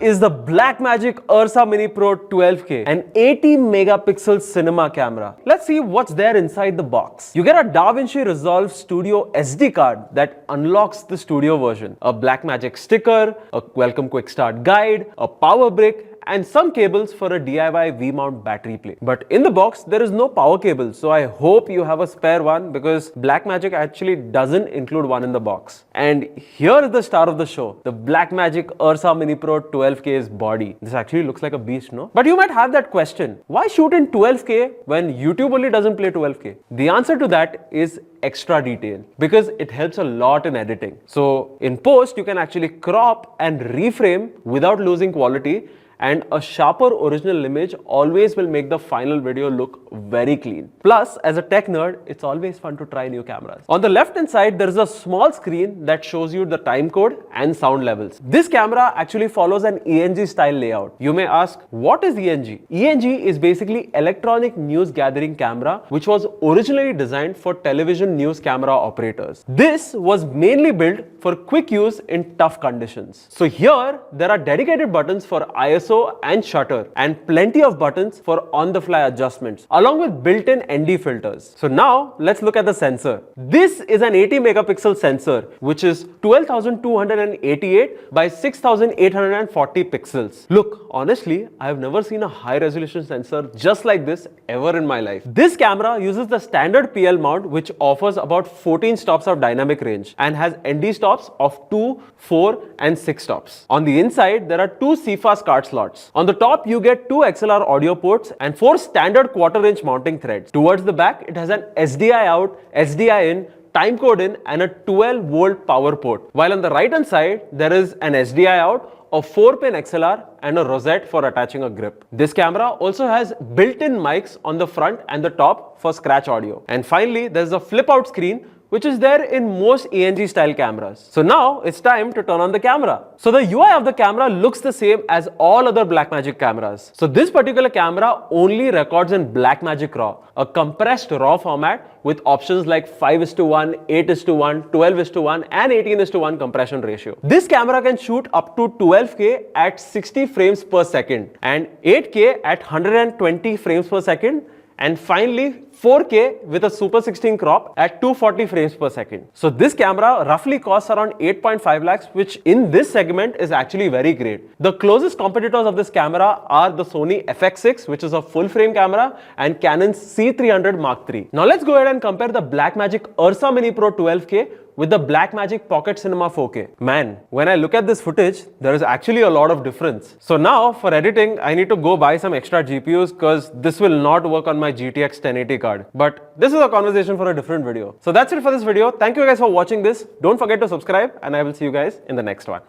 is the Blackmagic Ursa Mini Pro 12K, an 80 megapixel cinema camera. Let's see what's there inside the box. You get a DaVinci Resolve Studio SD card that unlocks the studio version, a Blackmagic sticker, a welcome quick start guide, a power brick, and some cables for a DIY V-mount battery plate. But in the box, there is no power cable, so I hope you have a spare one because Blackmagic actually doesn't include one in the box. And here is the star of the show, the Blackmagic Ursa Mini Pro 12K's body. This actually looks like a beast, no? But you might have that question, why shoot in 12K when YouTube only doesn't play 12K? The answer to that is extra detail, because it helps a lot in editing. So in post, you can actually crop and reframe without losing quality, and a sharper original image always will make the final video look very clean. Plus, as a tech nerd, it's always fun to try new cameras. On the left hand side, there is a small screen that shows you the time code and sound levels. This camera actually follows an ENG style layout. You may ask, what is ENG? ENG is basically electronic news gathering camera, which was originally designed for television news camera operators. This was mainly built for quick use in tough conditions. So here, there are dedicated buttons for ISO and shutter, and plenty of buttons for on-the-fly adjustments, along with built-in ND filters. So now let's look at the sensor. This is an 80 megapixel sensor, which is 12,288 by 6,840 pixels. Look, honestly, I have never seen a high-resolution sensor just like this ever in my life. This camera uses the standard PL mount, which offers about 14 stops of dynamic range and has ND stops of 2, 4, and 6 stops. On the inside, there are two CFast card slots. On the top, you get two XLR audio ports and 4 standard quarter-inch mounting threads. Towards the back, it has an SDI out, SDI in, timecode in, and a 12-volt power port. While on the right-hand side, there is an SDI out, a 4-pin XLR, and a rosette for attaching a grip. This camera also has built-in mics on the front and the top for scratch audio. And finally, there's a flip-out screen, which is there in most ENG style cameras. So now it's time to turn on the camera. So the UI of the camera looks the same as all other Blackmagic cameras. So this particular camera only records in Blackmagic RAW, a compressed RAW format with options like 5:1, 8:1, 12:1, and 18:1 compression ratio. This camera can shoot up to 12K at 60 frames per second and 8K at 120 frames per second, and finally 4K with a Super 16 crop at 240 frames per second. So this camera roughly costs around 8.5 lakhs, which in this segment is actually very great. The closest competitors of this camera are the Sony FX6, which is a full frame camera, and Canon's C300 Mark III. Now let's go ahead and compare the Blackmagic Ursa Mini Pro 12K with the Blackmagic Pocket Cinema 4K. Man, when I look at this footage, there is actually a lot of difference. So now for editing, I need to go buy some extra GPUs because this will not work on my GTX 1080 card. But this is a conversation for a different video. So that's it for this video. Thank you guys for watching this. Don't forget to subscribe, and I will see you guys in the next one.